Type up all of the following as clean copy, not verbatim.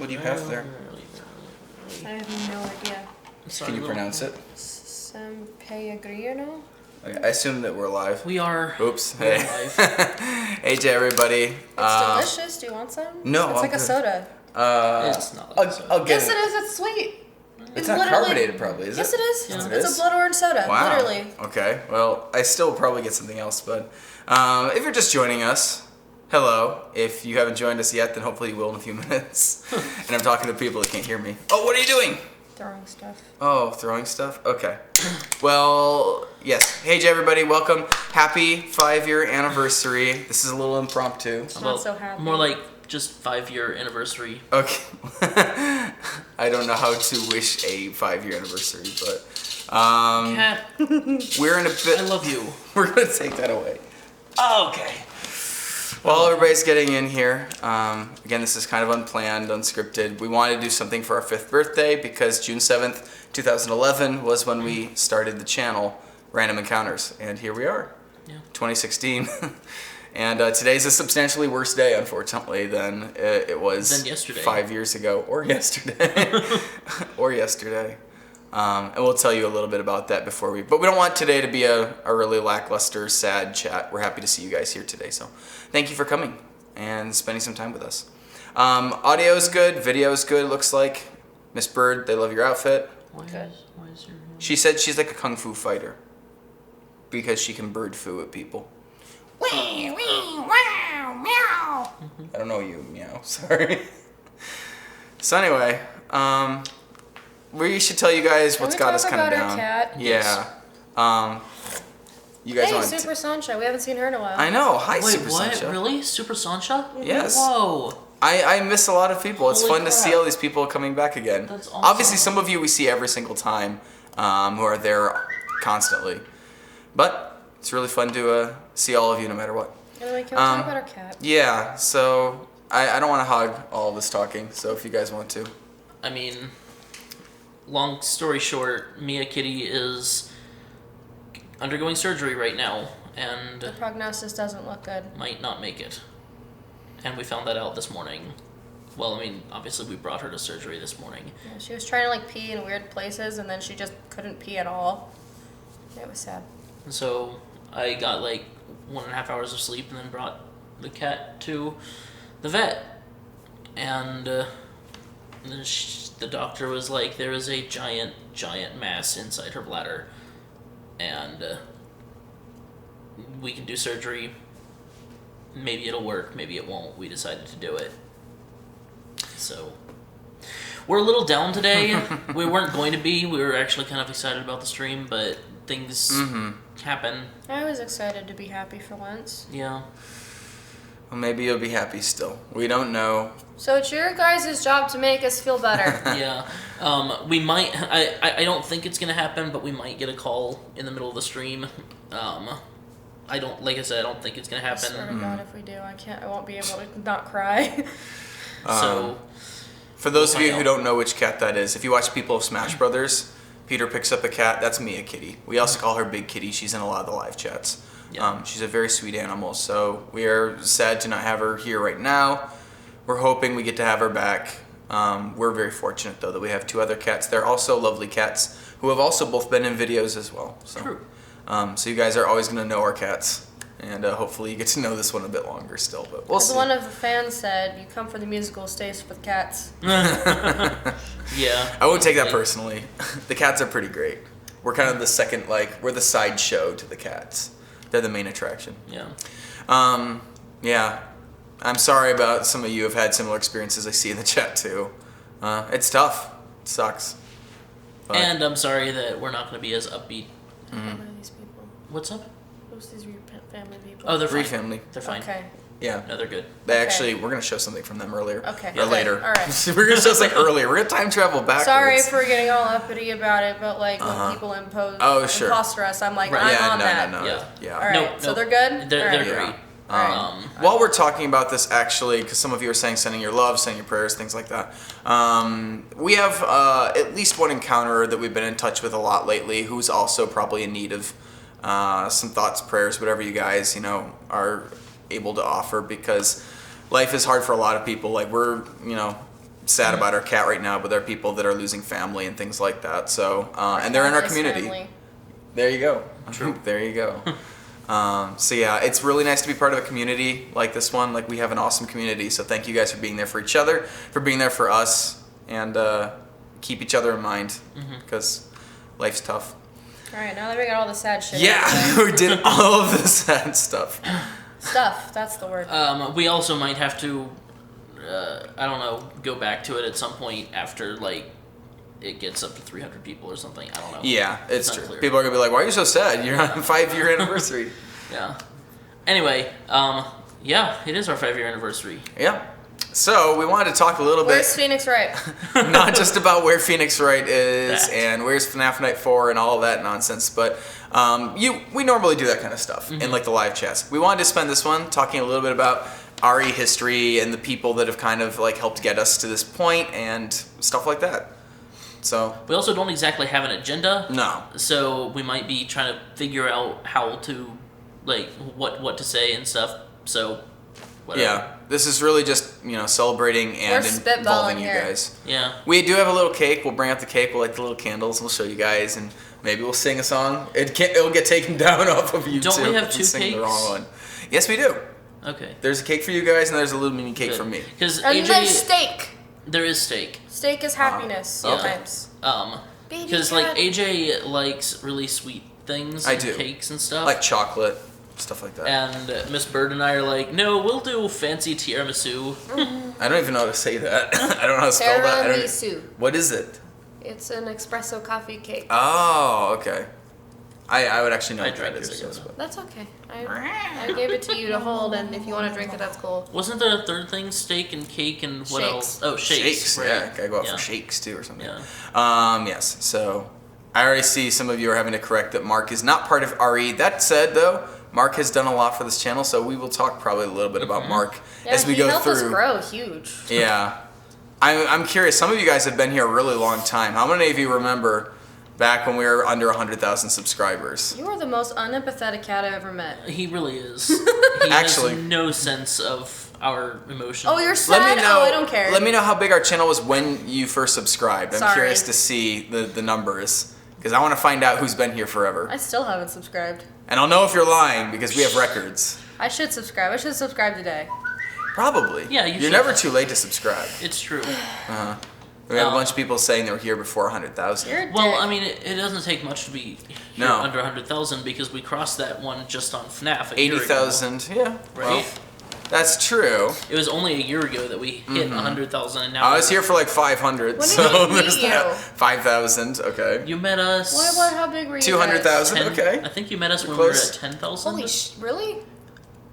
What do you have there? I have no idea. Can you pronounce it? San Pellegrino? Okay, I assume that we're live. We are. Oops. We're Hey. live. Hey to everybody. It's delicious. Do you want some? No, It's like a soda. It's not like a soda. I'll get Yes, it is. It's sweet. It's not carbonated, probably, is it? Yes, it is. Yeah. It It's is? a blood orange soda. Wow. Literally. Okay. Well, I still probably get something else, but if you're just joining us, hello. If you haven't joined us yet, then hopefully you will in a few minutes. And I'm talking to people that can't hear me. Oh, what are you doing? Throwing stuff. Oh, throwing stuff? Okay. Well, yes. Hey, everybody. Welcome. Happy 5-year anniversary. This is a little impromptu. It's not so happy. More like just 5-year anniversary. Okay. I don't know how to wish a 5-year anniversary, but Cat, we're in a bit. I love you. We're gonna take that away. Okay. While everybody's getting in here, again, this is kind of unplanned, unscripted. We wanted to do something for our 5th birthday because June 7th, 2011 was when we started the channel, Random Encounters, and here we are, 2016. And today's a substantially worse day, unfortunately, than it was yesterday. 5 years ago, or yesterday, or yesterday. And we'll tell you a little bit about that before but we don't want today to be a really lackluster, sad chat. We're happy to see you guys here today, so thank you for coming and spending some time with us. Audio is good, video is good, it looks like. Miss Bird, they love your outfit. Why is your... She said she's like a kung fu fighter because she can bird foo at people. Wee, wee, wow, meow. I don't know you, meow, sorry. So anyway, we should tell you guys what's got us kind of down. Cat? Yeah. You guys Hey, want Super Sancha. We haven't seen her in a while. I know. Hi, Wait, Super what? Sancha. Really? Super Sancha? Yes. Whoa. I miss a lot of people. It's Holy fun to see crap. all these people coming back again. That's awesome. Obviously, some of you we see every single time who are there constantly. But it's really fun to see all of you no matter what. Anyway, can we talk about our cat? Yeah, so I don't want to hog all this talking, so if you guys want to. I mean, long story short, Mia Kitty is undergoing surgery right now and The prognosis doesn't look good. might not make it. And we found that out this morning. Well, I mean, obviously we brought her to surgery this morning. Yeah, she was trying to like pee in weird places, and then she just couldn't pee at all. It was sad. And so I got like 1.5 hours of sleep and then brought the cat to the vet. And the doctor was like, there is a giant mass inside her bladder. And we can do surgery. Maybe it'll work, maybe it won't. We decided to do it. So we're a little down today. We weren't going to be. We were actually kind of excited about the stream, but things happen. I was excited to be happy for once. Yeah. Well, maybe you'll be happy still. We don't know. So it's your guys' job to make us feel better. Yeah. We might... I don't think it's going to happen, but we might get a call in the middle of the stream. I don't... Like I said, I don't think it's going to I happen. swear to God, if we do, I won't be able to not cry. So... For those of you who don't know which cat that is, if you watch People of Smash Brothers, Peter picks up a cat. That's Mia Kitty. We also call her Big Kitty. She's in a lot of the live chats. Yeah. She's a very sweet animal, so we are sad to not have her here right now. We're hoping we get to have her back. We're very fortunate, though, that we have 2 other cats. They're also lovely cats who have also both been in videos as well. So, True. So you guys are always going to know our cats. And hopefully you get to know this one a bit longer still, but we'll As see. one of the fans said, you come for the musical, stays for the cats. Yeah. I won't take that personally. The cats are pretty great. We're kind of the second, we're the sideshow to the cats. They're the main attraction. Yeah. Yeah. I'm sorry about some of you have had similar experiences I see in the chat too. It's tough. It sucks. But And I'm sorry that we're not going to be as upbeat. What are these people? What's up? Who's these family people? Oh, they're Free fine. family. They're fine. Okay. Yeah. No, they're good. They Okay. actually, we're going to show something from them earlier. Okay. Or Okay. later. All right. We're going to show something earlier. We're going to time travel backwards. Sorry for getting all uppity about it, but like when people sure. imposter us, I'm like, Right. I'm Yeah, on no, that. no. Yeah. Yeah. All right. No, So no. they're good. They're All right. Yeah. great. All right. While we're talking about this, actually, because some of you are saying sending your love, sending your prayers, things like that, we have at least one encounterer that we've been in touch with a lot lately who's also probably in need of some thoughts, prayers, whatever you guys, are able to offer, because life is hard for a lot of people. Like, we're, sad about our cat right now, but there are people that are losing family and things like that. So, and they're in our community. Family. There you go. True. There you go. So yeah, it's really nice to be part of a community like this one. Like we have an awesome community. So thank you guys for being there for each other, for being there for us, and keep each other in mind because life's tough. All right, now that we got all the sad shit. Yeah, we did all of the sad stuff. Stuff. That's the word. We also might have to, I don't know, go back to it at some point after like it gets up to 300 people or something. I don't know. Yeah, it's not true. clear. People are gonna be like, "Why are you so sad? You're on a 5-year anniversary." Yeah. Anyway, yeah, it is our 5-year anniversary. Yeah. So we wanted to talk a little Where's bit, Phoenix Wright? not just about where Phoenix Wright is That. and where's FNAF Night 4 and all of that nonsense, but we normally do that kind of stuff in like the live chats. We wanted to spend this one talking a little bit about RE history and the people that have kind of like helped get us to this point and stuff like that. So We also don't exactly have an agenda. no. So we might be trying to figure out how to, like, what to say and stuff. So, whatever. Yeah. This is really just, celebrating and We're spitballing involving you here. guys. Yeah. We do have a little cake. We'll bring out the cake. We'll light the little candles. We'll show you guys, and maybe we'll sing a song. It'll get taken down off of YouTube. Don't we have if 2 sing cakes? the wrong one. Yes, we do. Okay. There's a cake for you guys, and there's a little mini cake for me. Because And there's AJ, steak. there is steak. Steak is happiness okay. sometimes. Baby Because like cat. AJ likes really sweet things, I and do. cakes and stuff. Like chocolate, stuff like that. and Miss Bird and I are like, no, we'll do fancy tiramisu. I don't even know how to say that. I don't know how to spell that. Tiramisu. What is it? It's an espresso coffee cake. Oh, okay. I would actually know I what that drank is, I your guess. soda. But. That's okay. I gave it to you to hold, and if you want to drink it, that's cool. Wasn't there a third thing? Steak and cake and what Shakes. else? Oh, shakes. Right. Yeah, gotta go out Yeah. for shakes too or something. Yeah. Yes. So I already see some of you are having to correct that Mark is not part of RE. That said, though, Mark has done a lot for this channel, so we will talk probably a little bit about Mark Yeah, as we he go helped through. us grow huge. Yeah. I'm curious. Some of you guys have been here a really long time. How many of you remember back when we were under 100,000 subscribers? You are the most unempathetic cat I've ever met. He really is. He Actually- has no sense of our emotions. Oh, you're Let sad? me know. Oh, I don't care. Let me know how big our channel was when you first subscribed. I'm Sorry. curious to see the numbers because I want to find out who's been here forever. I still haven't subscribed. And I'll know if you're lying because we have records. I should subscribe. I should subscribe today. Probably. Yeah, you You're should. never too late to subscribe. It's true. We have a bunch of people saying they were here before 100,000. You're a Well, dick. I mean, it doesn't take much to be here No. under 100,000 because we crossed that one just on FNAF a year ago. 80,000. Yeah. Right? Well, that's true. It was only a year ago that we hit 100,000, and now I was here for like 500. When did so we meet there's you? that. 5,000. Okay. You met us. What? How big were you? 200,000. 10 Okay. I think you met us when Close. we were at 10,000. Holy really?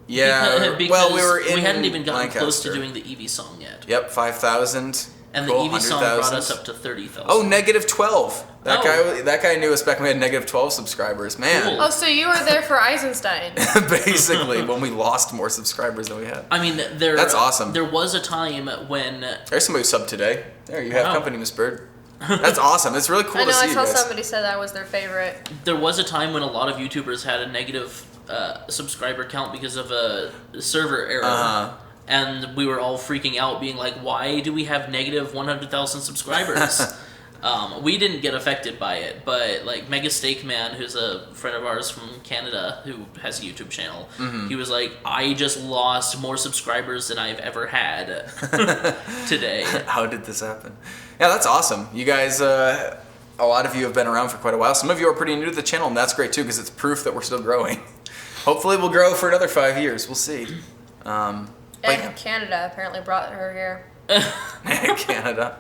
Yeah. Because well, we were in we hadn't even gotten close to Lancaster. doing the Eevee song yet. Yep, 5,000. And Cool, the Eevee song brought 100,000. us up to 30,000. Oh, negative 12. That Oh. guy knew us back when we had negative 12 subscribers. Man. Cool. Oh, so you were there for Eisenstein. Basically, when we lost more subscribers than we had. I mean, there. That's awesome. There was a time when There's somebody who subbed today. There, you have Wow. company, Miss Bird. That's awesome. It's really cool I know. to see I you saw guys. somebody said that was their favorite. there was a time when a lot of YouTubers had a negative subscriber count because of a server error. Uh-huh. And we were all freaking out, being like, why do we have negative 100,000 subscribers? We didn't get affected by it, but like Mega Steak Man, who's a friend of ours from Canada who has a YouTube channel, he was like, I just lost more subscribers than I've ever had today. How did this happen? Yeah, that's awesome. You guys, a lot of you have been around for quite a while. Some of you are pretty new to the channel, and that's great too, because it's proof that we're still growing. Hopefully we'll grow for another 5 years. We'll see. But And Canada apparently brought her here. yeah. Canada.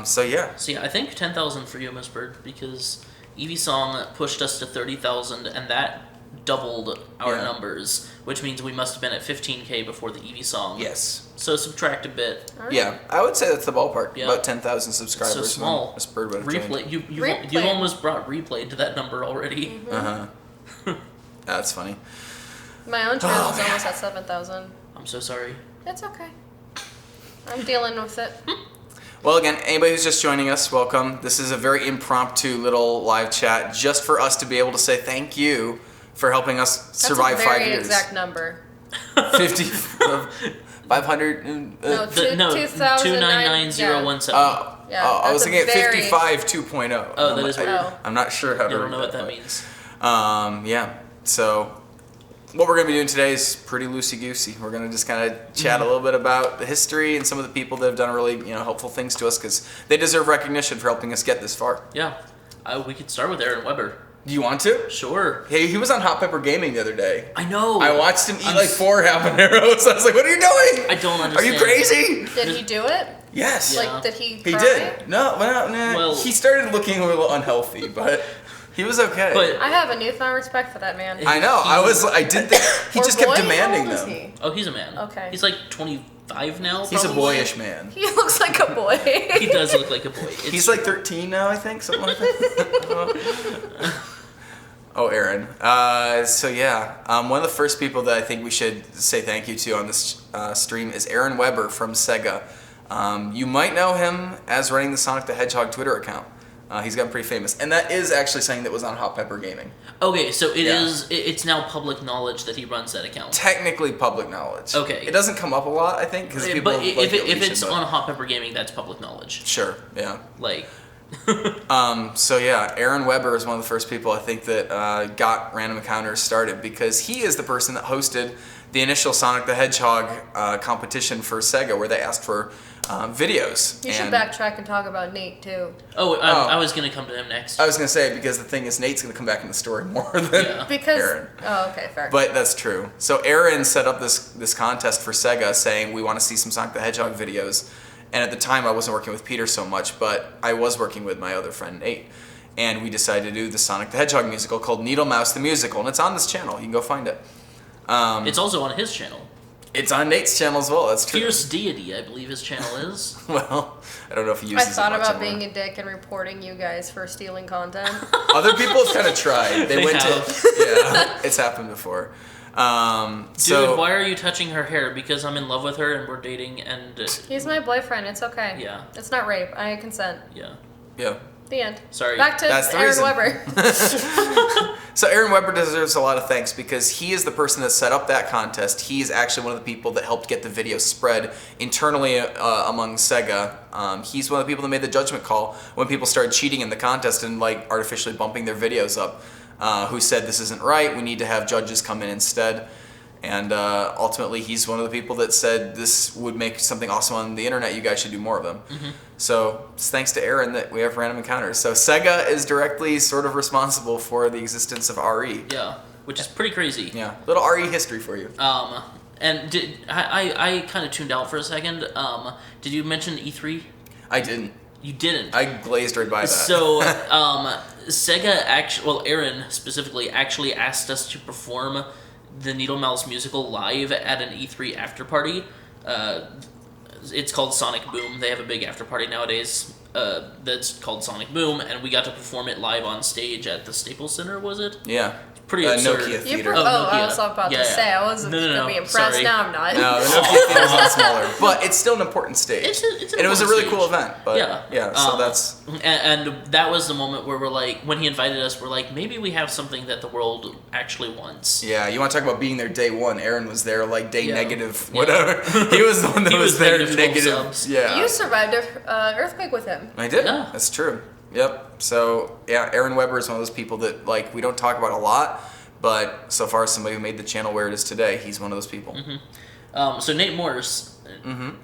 So yeah. So yeah, I think 10,000 for you, Miss Bird, because Eevee Song pushed us to 30,000, and that doubled our Yeah. numbers, which means we must have been at 15K before the Eevee Song. Yes. So subtract a bit. All right. Yeah, I would say that's the ballpark. Yeah. About 10,000 subscribers. So when small. Miss Bird would have joined. Replay. You Replay. almost brought replay to that number already. That's funny. My own channel's almost at 7,000. I'm so sorry. It's okay. I'm dealing with it. Well, again, anybody who's just joining us, welcome. This is a very impromptu little live chat just for us to be able to say thank you for helping us survive That's a very 5 years. exact number. 50, 500. No, No, 2009. 299017. Yeah, I was that's a thinking at very- 55 2.0. Oh, that is weird. Oh. I'm not sure how I to don't read know what that but- means. Yeah. So, what we're going to be doing today is pretty loosey-goosey. We're going to just kind of chat a little bit about the history and some of the people that have done really, helpful things to us because they deserve recognition for helping us get this far. Yeah. We could start with Aaron Weber. Do you want to? Sure. Hey, he was on Hot Pepper Gaming the other day. I know. I watched him eat like 4 habaneros. I was like, "What are you doing? I don't understand. Are you crazy?" Did he do it? Yes. Yeah. Like, did he? He cry? did. No, Well- he started looking a little unhealthy, but he was okay. But- I have a newfound respect for that man. I know. I didn't think he Or just kept boy? demanding How old is them. he? Oh, he's a man. Okay. He's like 25 now. He's a probably. boyish man. He looks like a boy. He does look like a boy. He's like 13 now, I think, something like that. Oh, Aaron. So yeah, one of the first people that I think we should say thank you to on this stream is Aaron Weber from Sega. You might know him as running the Sonic the Hedgehog Twitter account. He's gotten pretty famous, and that is actually something that was on Hot Pepper Gaming. Okay, so Yeah. it's now public knowledge that he runs that account. Technically public knowledge. Okay. It doesn't come up a lot, I think, because people But like if it it's but- on Hot Pepper Gaming, that's public knowledge. Sure, yeah. Like, So yeah, Aaron Weber is one of the first people I think that got Random Encounters started because he is the person that hosted the initial Sonic the Hedgehog competition for Sega where they asked for videos. You should And backtrack and talk about Nate too. I was gonna come to him next. I was going to say, because the thing is, Nate's going to come back in the story more than Yeah. Because Aaron. oh, okay, fair. But that's true. So Aaron set up this contest for Sega saying, we want to see some Sonic the Hedgehog videos. And at the time, I wasn't working with Peter so much, but I was working with my other friend, Nate. And we decided to do the Sonic the Hedgehog musical called Needle Mouse the Musical. And it's on this channel. You can go find it. It's also on his channel. It's on Nate's channel as well. That's true. Fierce Deity, I believe his channel is. Well, I don't know if he I uses it thought much about anymore. being a dick and reporting you guys for stealing content. Other people have kind of tried. They They went have. to... Yeah, it's happened before. Dude, why are you touching her hair? Because I'm in love with her and we're dating and He's my boyfriend. It's okay. Yeah. It's not rape. I consent. yeah. Yeah. The end. Sorry. Back to That's the Aaron reason. Weber. So Aaron Weber deserves a lot of thanks because he is the person that set up that contest. He's actually one of the people that helped get the video spread internally among Sega. He's one of the people that made the judgment call when people started cheating in the contest and like artificially bumping their videos up. Who said this isn't right? We need to have judges come in instead. And ultimately, he's one of the people that said this would make something awesome on the internet. You guys should do more of them. Mm-hmm. So it's thanks to Aaron that we have Random Encounters. So Sega is directly sort of responsible for the existence of RE. Yeah. Which is pretty crazy. Yeah, little RE history for you. And I kind of tuned out for a second. Did you mention E3? I didn't. You didn't. I glazed right by that. So, Sega Aaron specifically actually asked us to perform the Needle Mouse musical live at an E3 after party. It's called Sonic Boom. They have a big after party nowadays that's called Sonic Boom, and we got to perform it live on stage at the Staples Center, was it? Yeah. Pretty absurd. Nokia You Theater. I was Nokia. about Yeah, to yeah. say I wasn't No, gonna be impressed. sorry. Now I'm not. No, the Nokia Theater's a lot smaller, but it's still an important stage. It's an and it was a really important cool stage. event. But so that's And that was the moment where we're like, when he invited us, we're like, maybe we have something that the world actually wants. yeah. You want to talk about being there day one? Aaron was there like day Yeah. negative, Yeah. whatever. He was the one that He was was there negative 12 subs. Yeah, You survived an earthquake with him. I did. Yeah. That's true. Yep. So yeah, Aaron Weber is one of those people that like we don't talk about a lot, but so far as somebody who made the channel where it is today, he's one of those people. So Nate Morse.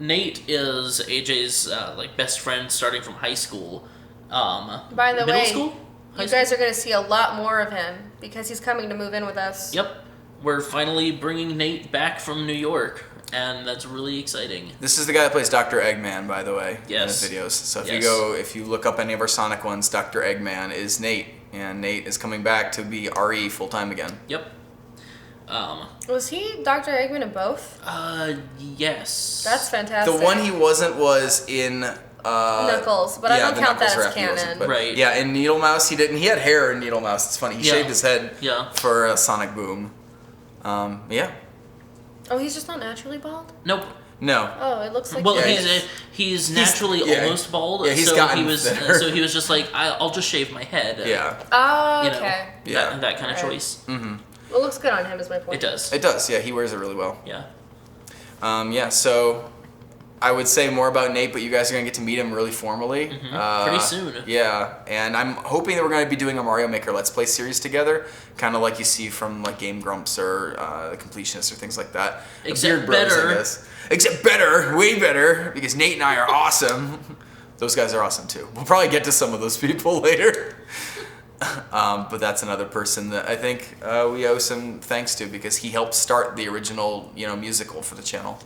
Nate is AJ's like best friend starting from high school. By the middle way, school? High you school? guys are going to see a lot more of him because he's coming to move in with us. Yep. We're finally bringing Nate back from New York, and that's really exciting. This is the guy that plays Dr. Eggman, by the way, Yes. in his videos. So Yes. if you look up any of our Sonic ones, Dr. Eggman is Nate, and Nate is coming back to be RE full time again. Yep. Was he Dr. Eggman in both? Yes. That's fantastic. The one he wasn't was in Knuckles, but I don't the count that Knuckles as rap he wasn't, canon. but Right. Yeah, in Needle Mouse he didn't. He had hair in Needle Mouse. It's funny. He Yeah. shaved his head Yeah. for Sonic Boom. Yeah. Oh, he's just not naturally bald? Nope. No. Oh, it looks like Well, Yeah, he's naturally yeah. almost bald. Yeah, he's so gotten he was thinner. so he was just like, I'll just shave my head. Yeah. Oh, You know, okay. Yeah. that kind of Alright. choice. It looks good on him, is my point. It does. It does. Yeah, he wears it really well. Yeah. So I would say more about Nate, but you guys are going to get to meet him really formally. Pretty soon. Yeah, and I'm hoping that we're going to be doing a Mario Maker Let's Play series together, kind of like you see from like Game Grumps or The Completionists or things like that. Except Beard Bros, better. I guess. Except better, way better, because Nate and I are awesome. Those guys are awesome too. We'll probably get to some of those people later. But that's another person that I think we owe some thanks to because he helped start the original, musical for the channel.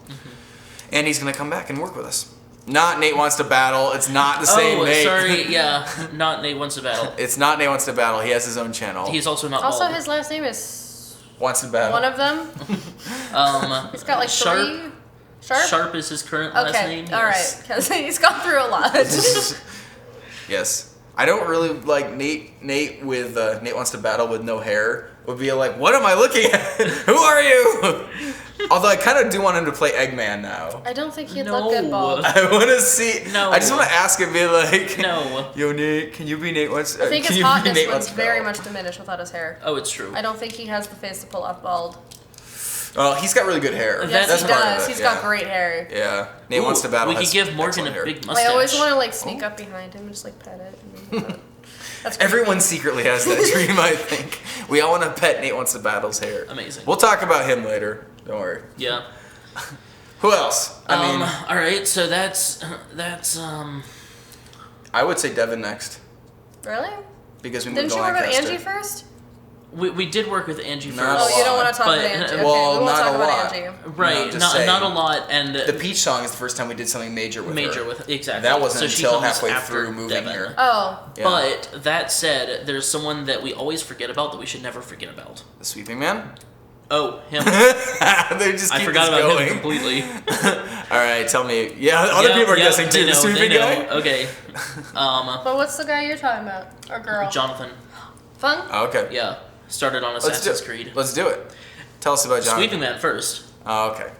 And he's gonna come back and work with us. Not Nate Wants to Battle. It's not the same Nate. Sorry, yeah, not Nate Wants to Battle. It's not Nate Wants to Battle. He has his own channel. He's also not Also, bald. his last name is Wants to Battle. one of them. He's got like Sharp. 3. Sharp? Sharp is his current last name. All right, because he's gone through a lot. Yes. I don't really like Nate with Nate Wants to Battle with no hair. Would be like, what am I looking at? Who are you? Although I kind of do want him to play Eggman now. I don't think he'd No. look good bald. I want to see. No. I just want to ask him, be like, No. Yo, Nate, can you be Nate Wants? I think can his you be hotness Nate was Wants to very Battle? much diminished without his hair. Oh, it's true. I don't think he has the face to pull off bald. Well, he's got really good hair. Yes, That's he part of does. it, He's yeah. got great hair. Yeah. Nate Ooh, Wants to Battle. We has could give Morgan excellent a hair. big mustache. I always want to like sneak up behind him and just like pet it. That's creepy. Everyone secretly has that dream, I think. We all want to pet Nate Wants to Battle's hair. Amazing. We'll talk about him later. Don't worry. Yeah. Who else? I mean, All right. So that's. I would say Devin next Really? because we Didn't moved you to work with Lancaster. Angie first? We did work with Angie first. Not a Oh, you don't lot. want to talk But- about Angie. Okay, well, we won't not talk a about lot. Angie. Right. No, just saying. not a lot, and The Peach song is the first time we did something major with her. exactly. That wasn't so she until comes halfway after through moving Devin. here. Oh, Yeah. But that said, there's someone that we always forget about that we should never forget about. The Sweeping Man. Oh, him. They just keep I forgot this about going. him completely. All right, tell me. Yeah, other people are guessing too. They The know, Sweeping they know. guy. Okay. but what's the guy you're talking about? Or girl? Jonathan. Funk? Oh, okay. Yeah. Started on Let's do Assassin's it. Creed. Let's do it. Tell us about Jonathan. Sweeping Man first. Oh, okay.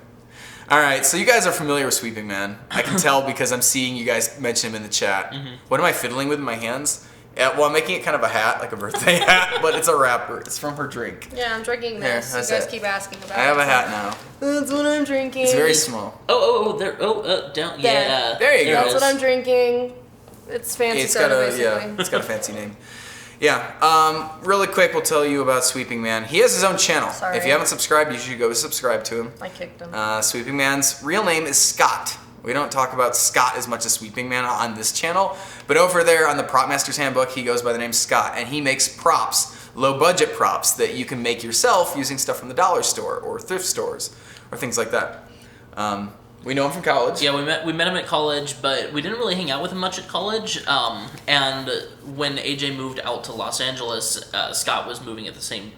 All right, so you guys are familiar with Sweeping Man. I can tell because I'm seeing you guys mention him in the chat. Mm-hmm. What am I fiddling with in my hands? Well, I'm making it kind of a hat, like a birthday hat, but it's a wrapper. It's from her drink. Yeah, I'm drinking Here, this. You that's guys it. keep asking about it. I have a hat now. That's what I'm drinking. It's very small. There. Down. There. Yeah. There you go. That's it what is. I'm drinking. It's fancy It's soda, got a basically. it's got a fancy name. Yeah. Really quick, we'll tell you about Sweeping Man. He has his own channel. Sorry. If you haven't subscribed, you should go subscribe to him. I kicked him. Sweeping Man's real name is Scott. We don't talk about Scott as much as Sweeping Man on this channel, but over there on the Prop Master's Handbook, he goes by the name Scott, and he makes props, low-budget props that you can make yourself using stuff from the dollar store or thrift stores or things like that. We know him from college. Yeah, we met him at college, but we didn't really hang out with him much at college. And when AJ moved out to Los Angeles, Scott was moving at the same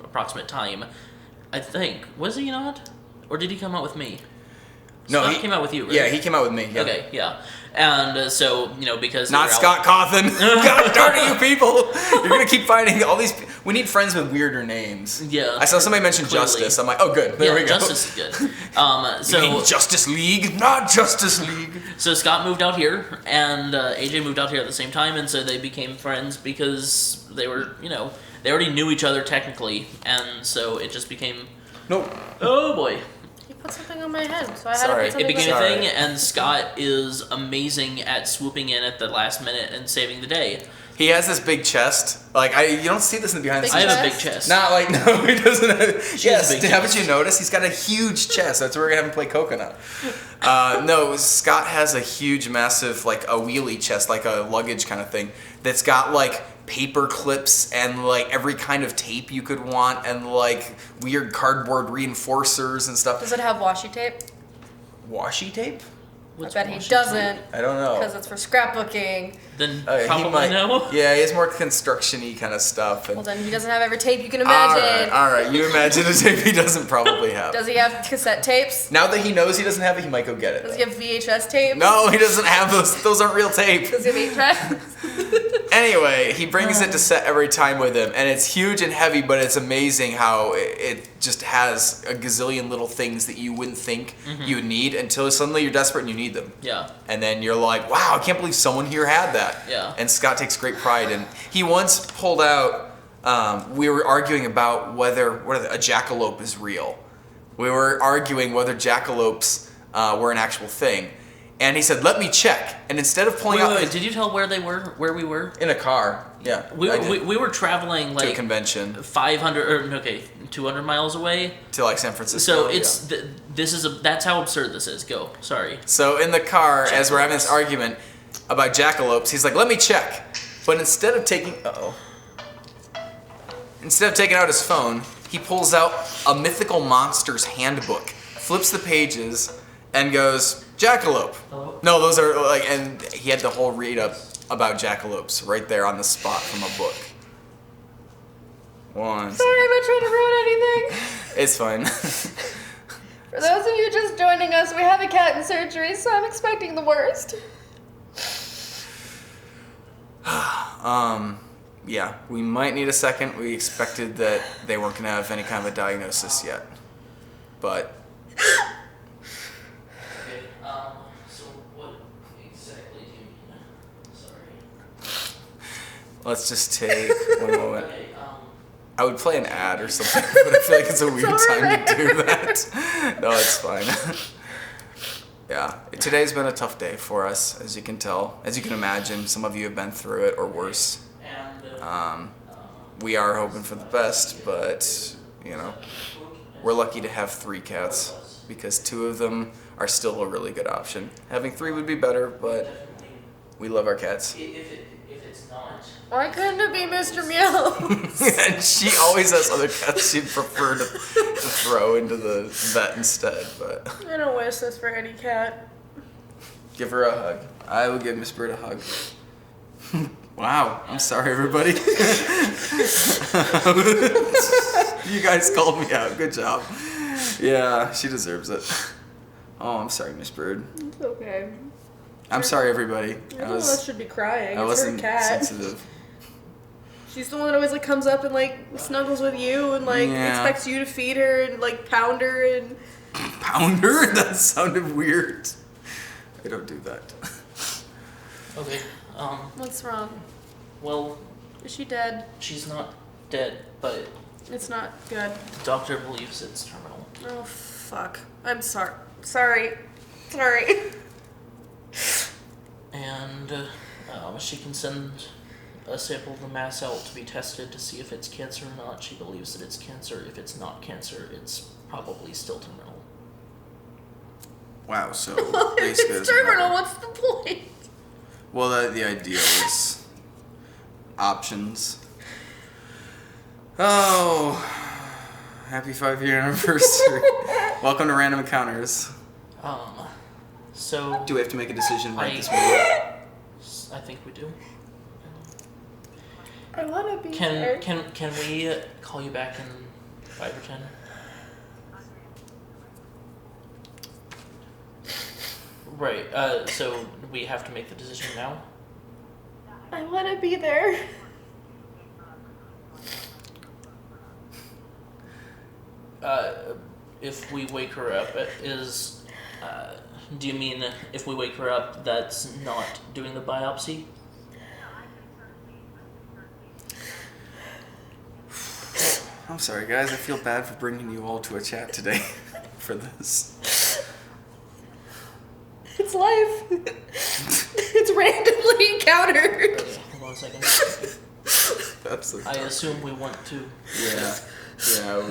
approximate time. I think. Was he not? Or did he come out with me? No, Scott he came out with you, right? Yeah, he came out with me. Yeah. Okay, yeah. And so, because... Not they were Scott Cawthon. God darn it, you people! You're gonna keep finding all these. We need friends with weirder names. Yeah. I saw somebody mention Clearly. Justice. I'm like, oh, good. There we go. Justice is good. You mean Justice League, not Justice League. So Scott moved out here, and AJ moved out here at the same time, and so they became friends because they were, they already knew each other technically, and so it just became... Nope. Oh, boy. You put something on my head, so I had Sorry. to put It something became on a my Sorry. thing, and Scott is amazing at swooping in at the last minute and saving the day. He has this big chest. Like you don't see this in the behind the Big I scenes. have a big chest? chest. Not like no, he doesn't. Yes, a big haven't chest. you noticed? He's got a huge chest. That's where we're gonna have him play Coconut. No, Scott has a huge, massive, like a wheelie chest, like a luggage kind of thing. That's got like paper clips and like every kind of tape you could want, and like weird cardboard reinforcers and stuff. Does it have washi tape? Washi tape? What's I bet he washi doesn't, I don't know. because it's for scrapbooking. Then He probably might- no. Yeah, he has more construction-y kind of stuff. And Well, then he doesn't have every tape you can all imagine. right. You imagine a tape he doesn't probably have. Does he have cassette tapes? Now that he knows he doesn't have it, he might go get it. Does though. he have VHS tapes? No, he doesn't have those. Those aren't real tape. Does he have 8 tracks? Anyway, he brings it to set every time with him, and it's huge and heavy, but it's amazing how it just has a gazillion little things that you wouldn't think you would need until suddenly you're desperate and you need them. Yeah. And then you're like, wow, I can't believe someone here had that. Yeah. And Scott takes great pride in. He once pulled out, we were arguing about whether a jackalope is real. We were arguing whether jackalopes were an actual thing. And he said, let me check. And instead of pulling out... Wait, did you tell where we were? In a car, yeah. We were traveling like... To a convention. 200 miles away. To like San Francisco. So it's... that's how absurd this is. Go. Sorry. So in the car, as we're having this argument about jackalopes, he's like, let me check. But instead of taking... Instead of taking out his phone, he pulls out a mythical monsters handbook, flips the pages, and goes... Jackalope. Hello? No, those are like, and he had the whole read up about jackalopes right there on the spot from a book. Sorry, I'm not trying to ruin anything. It's fine. For those of you just joining us, we have a cat in surgery, so I'm expecting the worst. Yeah, we might need a second. We expected that they weren't gonna have any kind of a diagnosis yet, but. Let's just take 1 moment. I would play an ad or something, but I feel like it's a weird time to do that. No, it's fine. Yeah, today's been a tough day for us, as you can tell. As you can imagine, some of you have been through it or worse. We are hoping for the best, but, you know, we're lucky to have 3 cats because 2 of them are still a really good option. Having 3 would be better, but we love our cats. Why couldn't it be Mr. Meow? And she always has other cats she'd prefer to throw into the vet instead, but... I don't wish this for any cat. Give her a hug. I will give Miss Bird a hug. Wow, I'm sorry everybody. You guys called me out, good job. Yeah, she deserves it. Oh, I'm sorry, Miss Bird. It's okay. I'm sorry everybody. Everyone else should be crying. I It's her wasn't cat. sensitive. She's the one that always like comes up and like snuggles with you and like expects you to feed her and like pound her and... Pound her? That sounded weird. I don't do that. Okay, What's wrong? well, Is she dead? she's not dead, but It's not good. the doctor believes it's terminal. Oh, fuck. I'm sorry. Sorry. And she can send a sample of the mass out to be tested to see if it's cancer or not. She believes that it's cancer. If it's not cancer, it's probably still terminal. Wow, so If basically it's doesn't terminal, matter. what's the point? Well, the idea is options. Oh, happy 5-year anniversary. Welcome to Random Encounters. So Do we have to make a decision right this minute? I think we do. I want to be there. Can we call you back in 5 or 10? Right. So we have to make the decision now. I want to be there. If we wake her up, do you mean if we wake her up, that's not doing the biopsy? I'm sorry, guys. I feel bad for bringing you all to a chat today for this. It's life. It's randomly encountered. Okay, hold on a second. That's I assume we want to yeah.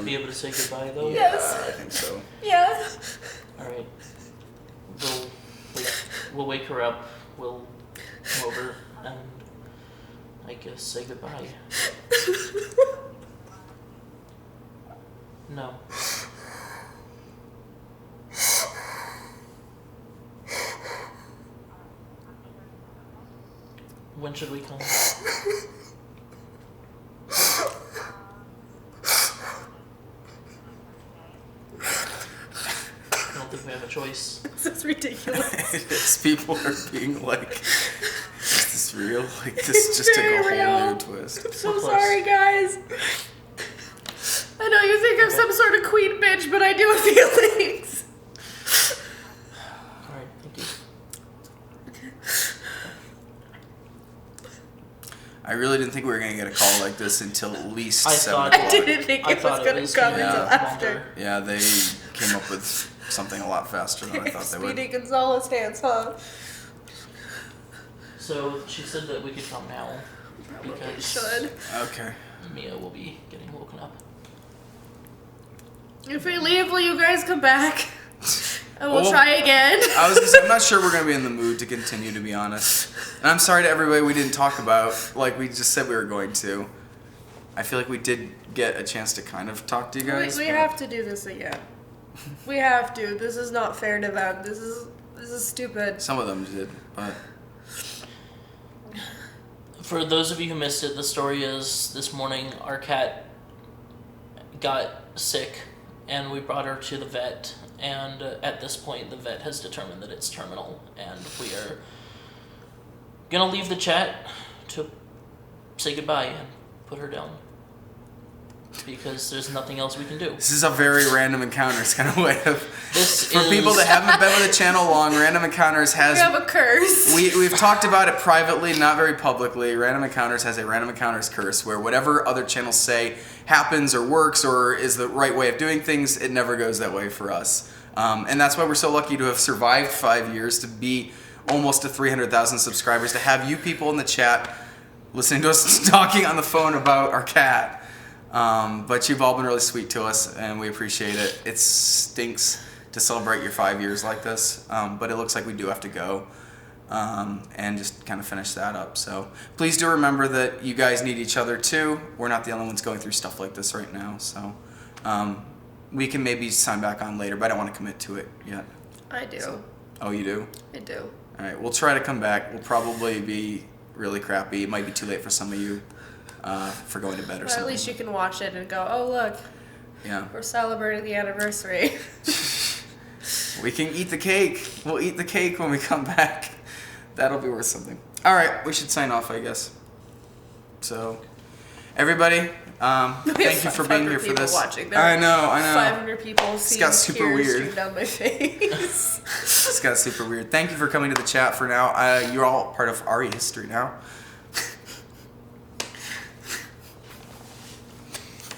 be able to say goodbye, though? Yeah, Yes. I think so. Yeah. Alright. We'll wake her up, we'll come over, and I guess say goodbye. No. When should we come? I don't think we have a choice. This is ridiculous. It is. People are being like, is this real? Like, this just took a very whole real. new twist. I'm so We're close. sorry, guys. I know you think I'm some sort of queen bitch, but I do have feelings. Alright, thank you. I really didn't think we were going to get a call like this until at least I 7 thought- o'clock. I didn't think I it was thought going to come gonna until be after. longer. Yeah, they came up with something a lot faster than I thought they would. Speedy Gonzalez hands, huh? So she said that we could come now Probably because should. Okay. Mia will be getting woken up. If we leave, will you guys come back? And we'll Well, try again. I was gonna say, I'm not sure we're gonna be in the mood to continue, to be honest. And I'm sorry to everybody we didn't talk about, like we just said we were going to. I feel like we did get a chance to kind of talk to you guys. We but- have to do this again. We have to. This is not fair to them. This is stupid. Some of them did, but For those of you who missed it, the story is this morning our cat got sick and we brought her to the vet, and at this point the vet has determined that it's terminal, and we are gonna leave the chat to say goodbye and put her down because there's nothing else we can do. this is a very Random Encounters kind of way of... This For is people that haven't been with the channel long, Random Encounters has... We have a curse. We've talked about it privately, not very publicly. Random Encounters has a Random Encounters curse where whatever other channels say happens or works or is the right way of doing things, it never goes that way for us. And that's why we're so lucky to have survived 5 years, to be almost to 300,000 subscribers, to have you people in the chat listening to us talking on the phone about our cat. But you've all been really sweet to us, and we appreciate it. It stinks to celebrate your 5 years like this, but it looks like we do have to go and just kind of finish that up. So please do remember that you guys need each other too. We're not the only ones going through stuff like this right now, so we can maybe sign back on later, but I don't want to commit to it yet. I do. So, oh, you do? I do. All right, we'll try to come back. We'll probably be really crappy. It might be too late for some of you for going to bed or But something. at least you can watch it and go, oh look, Yeah. we're celebrating the anniversary. We can eat the cake. We'll eat the cake when we come back. That'll be worth something. All right, we should sign off, I guess. So, everybody, thank you for being here for this. Watching. I know. 500 people. It's got super weird. Stream down my face. It's got super weird. Thank you for coming to the chat for now. You're all part of Ari history now.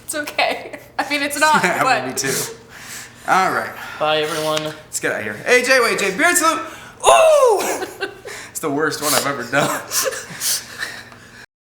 It's okay. I mean, it's not. Yeah, but me too. All right, Bye, everyone. let's get out of here. AJ, beard salute. Ooh! It's the worst one I've ever done.